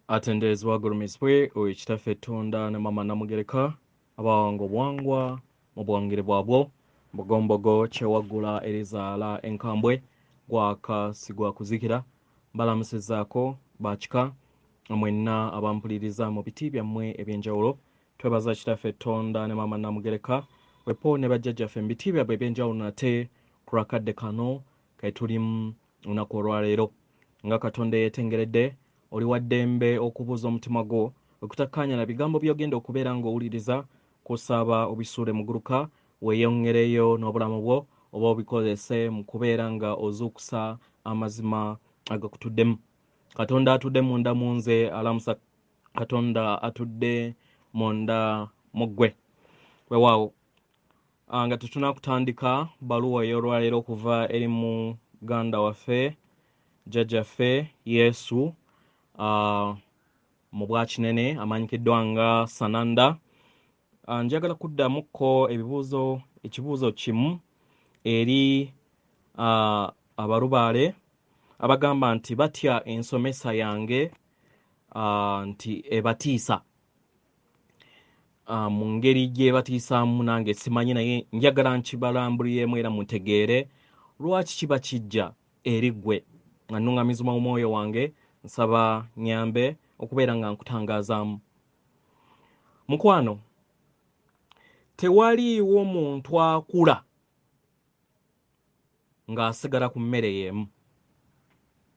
Atendezwa gurumiswe oikitaffe Tonda ne mama namugereka abawango bwangwa mu bwangire bwabwo mbogombogo kyewagula erizaala enkambwe gwaka sigwa kuzikira mbalamusizaako bakika mwenna abampuliriza mu biti byammwe ebyenjawulo twebaza kitaffe Tonda ne mama namugereka wepo ne bajjajjaffe mu biti byabwe ebyenjawulo nate ku Kadde kano ketulimu olunaku olwaleero nga Katonda yeetengeredde oli waddembe okubuuza omutima gwo okutakkaanya na bigambo by'ogenda okubeera ng'owuliriza kusaaba obisuule muguluka weeyongereyo n'obulamu bwo oba obikozese mu kubeera nga ozuukusa amazima agakutuddemu. Katonda atudde munda mu nze alamusa Katonda atudde munda mu ggwe. Weewaawo nga tetunakutandika baluwa ey'olwaleero okuva eri muganda waffe jjajjaffe Yesu mu bwa Kinene amanyikiddwa nga Sananda. Njagala kuddamuko ekibuuzo kimu eri abalubaale abagamba nti batya ensomesa yange nti ebatiisa mu ngeri gyebatiisaamu nange simanyi, naye njagala nkibalambuliremu era mutegeere lwaki kiba kijja eri ggwe nga nnuŋŋamizibwa mu mwoyo wange. Nsaba nyambe okubeera nga nkutangazaamu. Mukwano, tewaliiwo muntu akula ng'asigala ku mmere y'emu.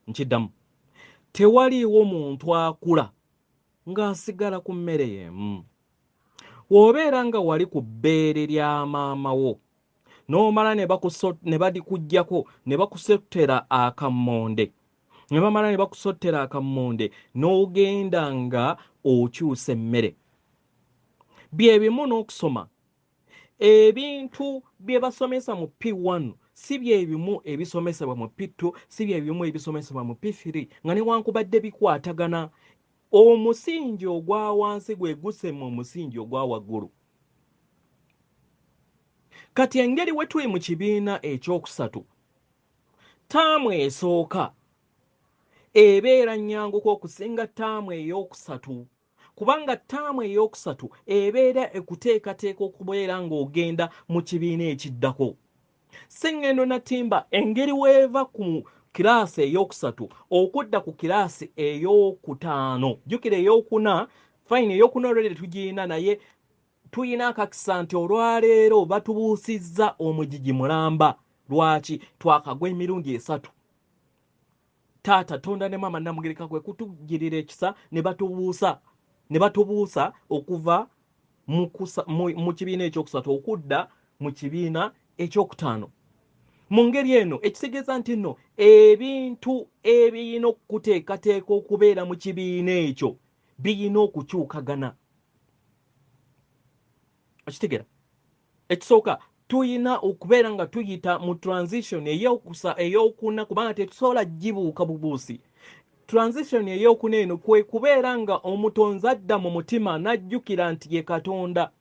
Nkiddamu, tewaliiwo muntu akula ng'asigala ku mmere y'emu. W'obeera nga wali ku bbeere lya maama wo n'omala ne badikuggyako ne bakusottera akammonde, ne bamala ne bakusottera akammonde n'ogenda nga okyusa emmere. Bye bimu n'okusoma. Ebintu bye basomesa mu P1 si bye bimu ebisomesebwa mu P2, si bye bimu ebisomesebwa mu P3 nga newankubadde bikwatagana. Omusingi ogwa wansi gwe gusema omusingi ogwa waggulu. Kati engeri we tuli mu kibiina ekyokusatu, taamu esooka ebeera nnyanguko okusinga taamu ey'okusatu, kubanga taamu ey'okusatu ebeera ekuteekateeka okubeera ng'ogenda mu kibiina ekiddako. Sengendo Nattimba engeri weeva ku kiraasi ey'okusatu okudda ku kiraasi ey'okutaano, jjukira ey'okuna, fine ey'okuna olwedde tugiyina, naye tuyina akakisa nti olwaleero batubuusizza omugigi mulamba. Lwaki? Twakagwa emirundi 3. Taata Tonda ne mama namugereka kwe kutugirira ekisa ne batubuusa okuva mu kibiina ekyokusatu okudda mu kibiina ekyokutaano. Mu ngeri eno ekitegeeza nti nno ebintu ebiyina okuteekateeka okubeera mu kibiina ekyo biyina okukyukagana. Okitegeera? Ekisooka, tuyina okubeera nga tuyita mu transition ey'okuna, kubanga tetusobola gibuuka bubuusi. Transition ey'okuna eno kwe kubeera nga omutonzi adda mu mutima n'ajjukira nti ye Katonda.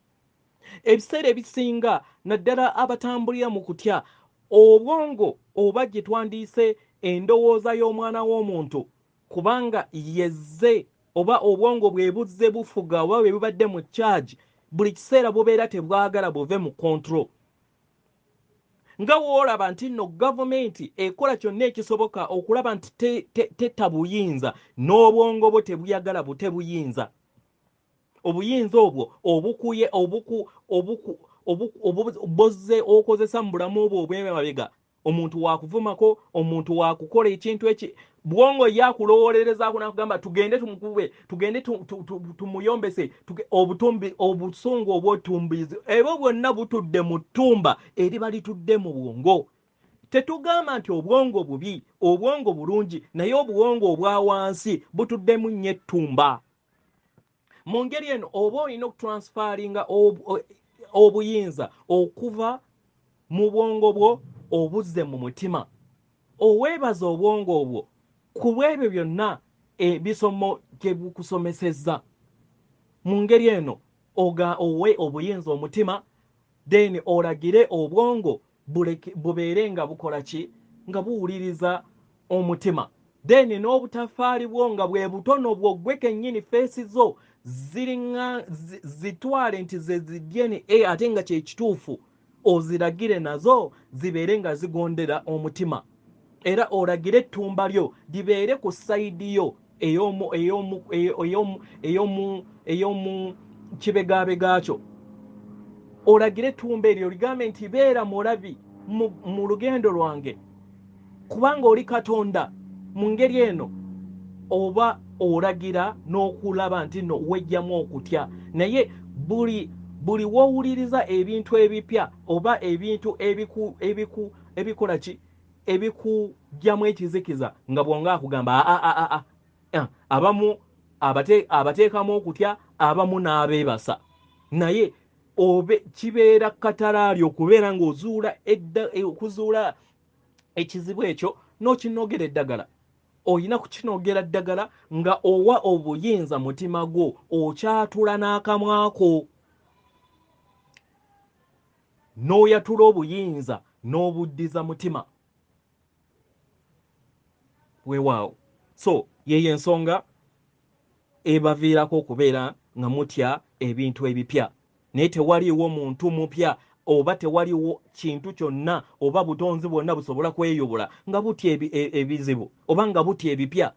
Ebiseera ebisinga naddala abatambulira mu kutya, obwongo oba gye twandiise endowooza y'omwana w'omuntu, kubanga yezze oba obwongo bwe buzze bufuga oba bwe bubadde mu charge, buli kiseera bubeera tebwagala buve mu control. Nga woolaba nti nno gavumenti ekola kyonna ekisoboka okulaba nti tetta buyinza, n'obwongo bwo tebuyagala butebuyinza. Obuyinza obwo obukuye bozze okozesa mu bulamu obwo obw'emabega. Omuntu wakuvumako, omuntu wakukola ekintu bwongo yakulowolerezaako nakugamba tugende tumukube, tugende tumuyombese, obusungu obw'otumbizi ebyo bwonna butudde mu ttumba eriba litudde mu bwongo. Tetugamba nti obwongo bubi, obwongo bulungi, naye obuwongo obwa wansi butuddemu nnyo ettumba. Mu ngeri eno oba olina okutransfaringa obuyinza okuva mu bwongo bwo obuzze mu mutima. Oweebaza obwongo obwo ku bwebyo byonna ebisomo gye bukusomesezza. Mu ngeri eno owe obuyinza omutima, then olagire obwongo bubeere nga bukola ki? Nga buwuliriza omutima. then n'obutafaali bwo nga bwe butono bwo kennyini feesi zo ziringa zitwale nti ze DNA ate nga kye kituufu oziragire nazo zibeere nga zigondera omutima era olagire ettumba lyo libeere ku sayidi yo ey'omu kibegabega kyo olagire ettumba eryo ligambe nti beera mulabi mu lugendo lwange kubanga oli Katonda mu ngeri eno oba olagira n'okulaba nti no wejjamu okutya naye buli wowuliriza ebintu ebipya oba ebintu ebikola ki ebikujjamu ekizikiza nga bwonga akugamba abamu abateekamu okutya abamu n'abeebasa naye kibeera katalaalyo okubeera ng'okuzuula ekizibu ekyo n'okinogera eddagala oyina kukinogera ddagala nga owa obuyinza mutima gwo okyatula n'akamwako n'oyatula obuyinza n'obuddiza mutima weewaawo so yeyo ensonga ebaviirako okubeera nga mutya ebintu ebipya naye tewaliiwo muntu mupya oba tewaliwo kintu kyonna oba butonzi bwonna busobola kweyubula nga butya ebizibu oba nga butya ebipya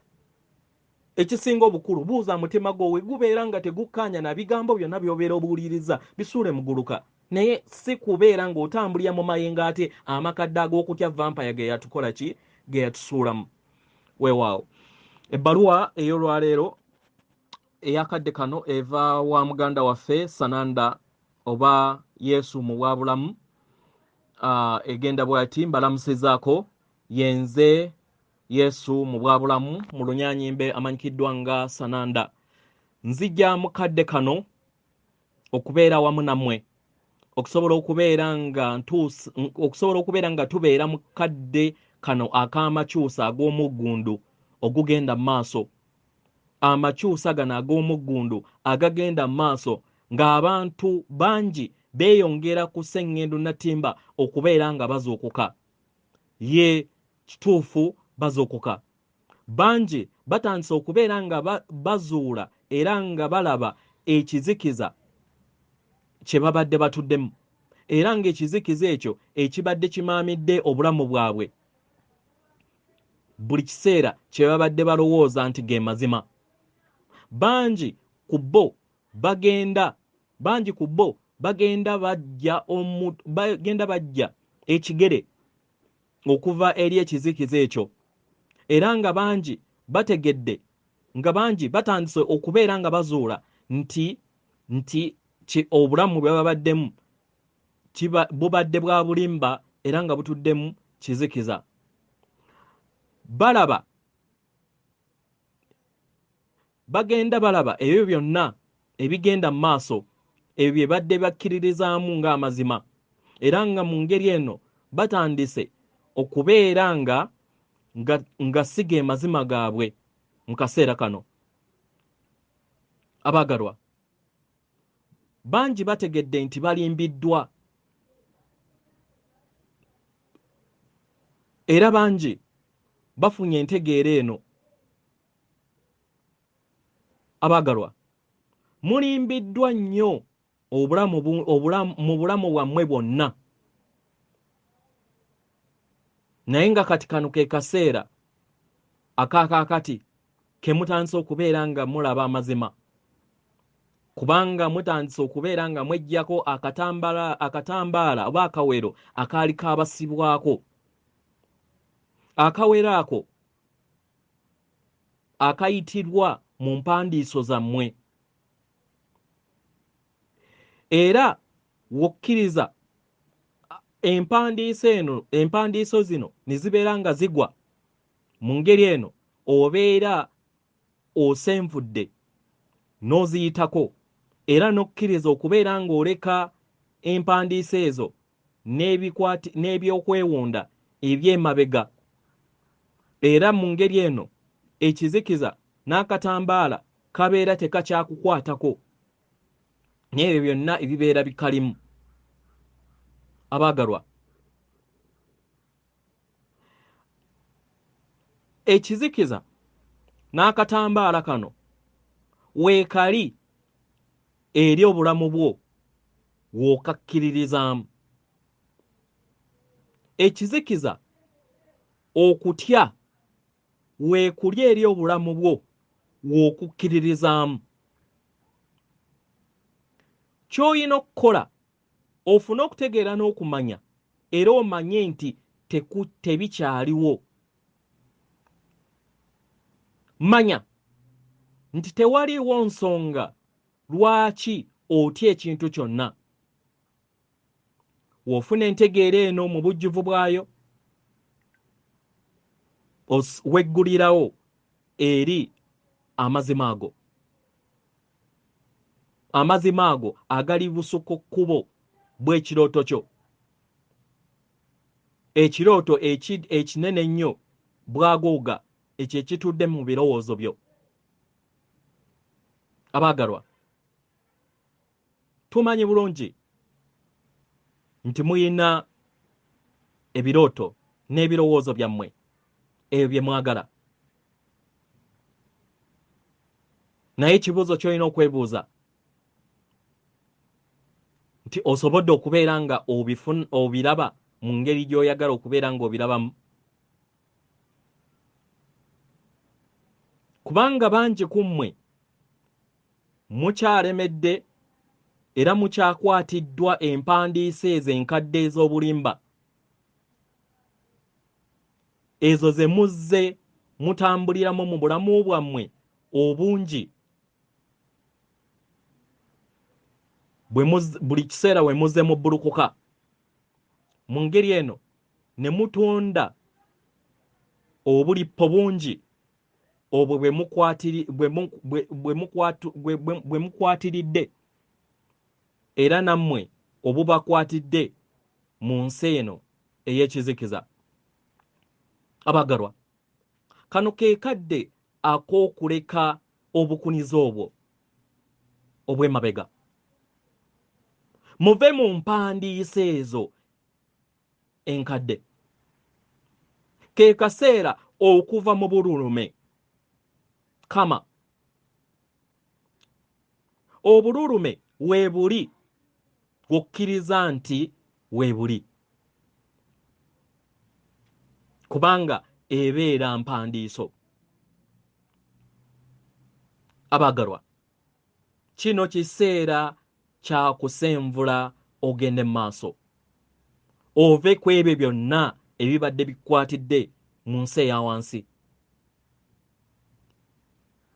ekisinga obukulu buuza mutima gwo we gubeera nga tegukkaanya na bigambo byonna by'obeera obuwuliriza bisuule muguluka naye si kubeera ng'otambulira mu mayengo ate amakadde ag'okutya vampire ge yatukola ki ge yatusuulamu weewaawo ebbaluwa ey'olwaleero eyakadde kano eva wa muganda waffe Sananda oba Yesu mu bwabulamu egenda bwati mbalamusizaako yenze Yesu mu bwabulamu mu lunyaanyimbe amanyikiddwa nga Sananda nzija mu kadde kano okubeera wamu nammwe okusobola okubeera nga tubeera mu kadde kano ak'amakyusa ag'omuggundu ogugenda mu maaso amakyusa gano ag'omuggundu agagenda mu maaso ng'abantu bangi beeyongera ku Sengendo Nattimba okubeera nga bazuukuka ye kituufu bazuukuka bangi batandise okubeera nga bazuula era nga balaba ekizikiza kye babadde batuddemu era ng'ekizikiza ekyo ekibadde kimaamidde obulamu bwabwe buli kiseera kye babadde balowooza nti ge mazima bangi ku bo bagenda bajja ekigere okuva eri ekizikiza ekyo era nga bangi bategedde nga bangi batandise okubeera nga bazuula nti obulamu bwe babaddemu bubadde bwa bulimba era nga butuddemu kizikiza bagenda balaba ebyo byonna ebigenda mu maaso ebyo bye badde bakkiririzaamu ng'amazima era nga mu ngeri eno batandise okubeera nga si ge mazima gaabwe mu kaseera kano abaagalwa bangi bategedde nti balimbiddwa era bangi bafunye entegeera eno abaagalwa mulimbiddwa nnyo mu bulamu bwammwe bwonna naye nga kati kano ke kaseera akaakakati ke mutandise okubeera nga mulaba amazima kubanga mutandise okubeera nga mweggyako akatambaala oba akawero akaali kabasibwako akawero ako akayitirwa mu mpandiiso zammwe era wokkiriza empandiiso zino ne zibeera nga zigwa mu ngeri eno obeera osenvudde n'oziyitako era n'okkiriza okubeera ng'oleka empandiiso ezo n'ebyokwewunda eby'emabega era mu ngeri eno ekizikiza n'akatambaala kabeera tekakyakukwatako n'ebyo byonna ebibeera bikalimu abaagalwa ekizikiza n'akatambaala kano weekali eri obulamu bwo w'okakkiririzaamu. Ekizikiza okutya weekuli eri obulamu bwo w'okukkiririzaamu. Ky'olina okukola ofune okutegeera n'okumanya era omanye nti tebikyaliwo. Manya nti tewaliiwo nsonga lwaki otya ekintu kyonna. W'ofuna entegeera eno mu bujjuvu bwayo, weggulirawo eri amazima ago. Amazima ago agali busuko kkubo bw'ekirooto kyo. Ekirooto ekinene ennyo bwagooga ekyo ekitudde mu birowoozo byo. Abaagalwa, tumanyi bulungi nti muyina ebirooto n'ebirowoozo byammwe ebyo bye mwagala. Naye ekibuuzo ky'olina okwebuuza nti osobodde okubeera nga obiraba mu ngeri gy'oyagala okubeera nga obirabamu? Kubanga bangi ku mmwe mukyalemedde era mukyakwatiddwa empandiisa ezo enkadde ez'obulimba. Ezo ze muzze mutambuliramu mu bulamu bwammwe obungi. Buli kiseera we muzze mubbulukuka. Mu ngeri eno ne mutonda obulippo bungi obwo bwe mukwatiridde era nammwe obubakwatidde mu nsi eno ey'ekizikiza. Abaagalwa, kano ke kadde ak'okuleka obukunizo obwo obw'emabega. Muve mu mpandiisa ezo enkadde. Ke kaseera okuva mu bululume. Kama obululume weebuli okkiriza nti weebuli, kubanga ebeera mpandiiso. Abaagalwa, kino kiseera kya kusenvula ogende mu maaso. Ove ku ebyo byonna ebibadde bikwatidde mu nsi eya wansi.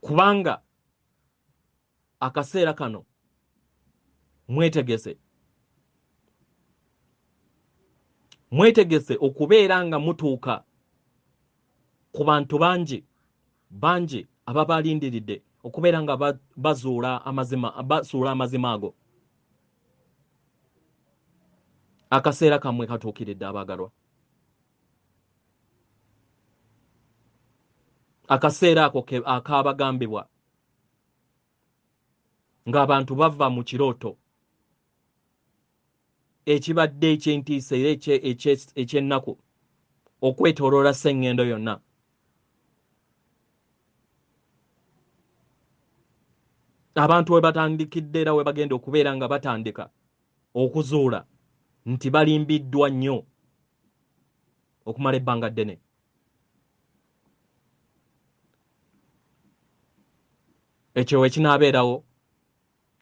Kubanga akaseera kano mwetegese. Mwetegese okubeera nga mutuuka ku bantu bangi ababalindiridde okubeera nga basuula amazima ago. Akaseera kammwe katuukiridde, abaagalwa. Akaseera ako akaabagambibwa ng'abantu bava mu kirooto ekibadde eky'entiisa era eky'ennaku okwetooloola Sengendo yonna. Abantu we batandikidde era we bagenda okubeera nga batandika okuzuula nti balimbiddwa nnyo okumala ebbanga ddene. Ekyo we kinaabeerawo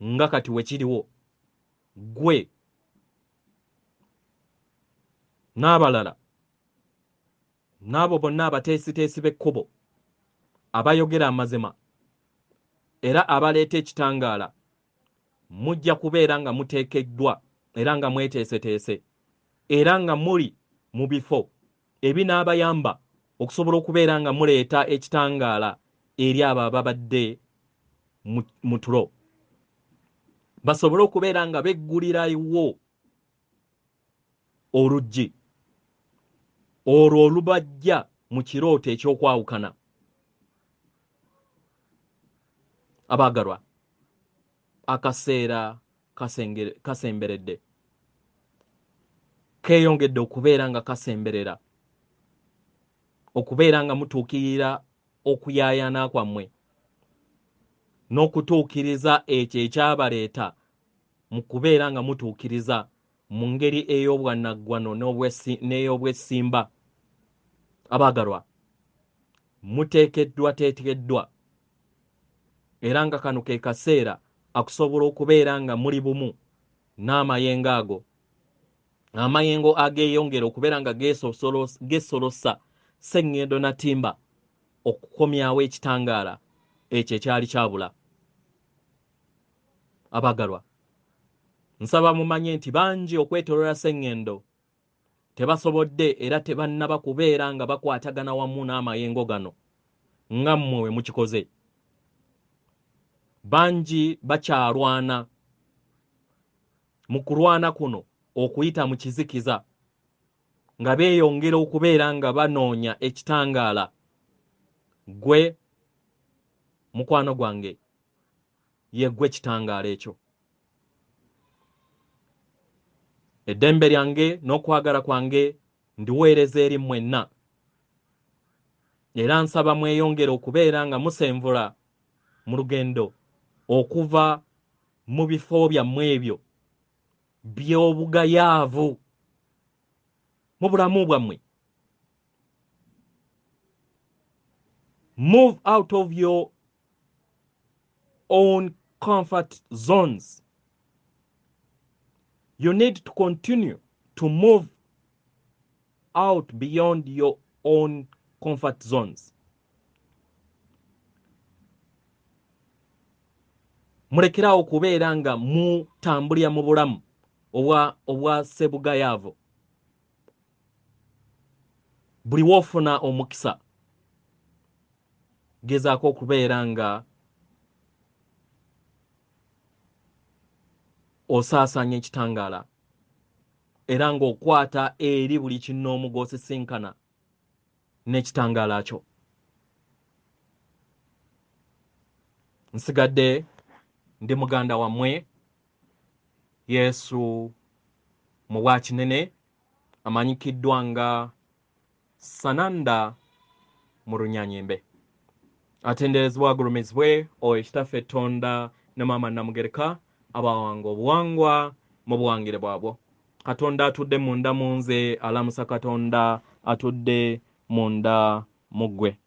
nga kati we kiriwo, gwe n'abalala n'abo bonna abateesiteesi b'ekkubo abayogera amazima era abaleeta ekitangaala, mujja kubeera nga muteekeddwa era nga mweteeseteese era nga muli mu bifo ebinaabayamba okusobola okubeera nga muleeta ekitangaala eri abo ababadde mu tulo, basobole okubeera nga beggulirawo oluggi olwo olubajja mu kirooto eky'okwawukana. Abaagalwa, akaseera kasemberedde. Keeyongedde okubeera nga kasemberera okubeera nga mutuukirira okuyaayana kwammwe n'okutuukiriza ekyo ekyabaleeta mu kubeera nga mutuukiriza mu ngeri ey'obwannaggwano n'ey'obwesimba. Abaagalwa, teekeddwa era nga kano ke kaseera akusobola okubeera nga muli bumu n'amayengo ago, amayengo ageeyongera okubeera nga gesolosa Sengendo Nattimba okukomyawo ekitangaala ekyo ekyali kyabula. Abaagalwa, nsaba mumanye nti bangi okwetoloola Sengendo tebasobodde era tebannaba kubeera nga bakwatagana wamu n'amayengo gano nga mmwe we mukikoze. Bangi bakyalwana, mu kulwana kuno okuyita mu kizikiza nga beeyongera okubeera nga banoonya ekitangaala. Gwe mukwano gwange, ye gwe kitangaala ekyo. Eddembe lyange n'okwagala kwange ndiweereza eri mwenna, era nsaba mweyongere okubeera nga musenvula mu lugendo okuva mu bifo byammwe ebyo by'obugayaavu mu bulamu bwammwe. Move out of your own comfort zones. You need to continue to move out beyond your own comfort zones. Mulekerawo okubeera nga mutambulira mu bulamu obwa sebugayaavu. Buli woofuna omukisa, gezaako okubeera nga osaasaanya ekitangaala era ng'okwata eri buli kinnoomu gw'osisinkana n'ekitangaala kyo. Nsigadde ndi muganda wammwe Yesu Mubwa Kinene, amanyikiddwa nga Sananda mu Runyaanyimbe. Atenderezebwa agulumizibwe oyo ekitaffe Tonda ne Maama Namugereka abawanga obuwangwa mu buwangire bwabwo. Katonda atudde munda mu nze, alamusa Katonda atudde munda mu ggwe.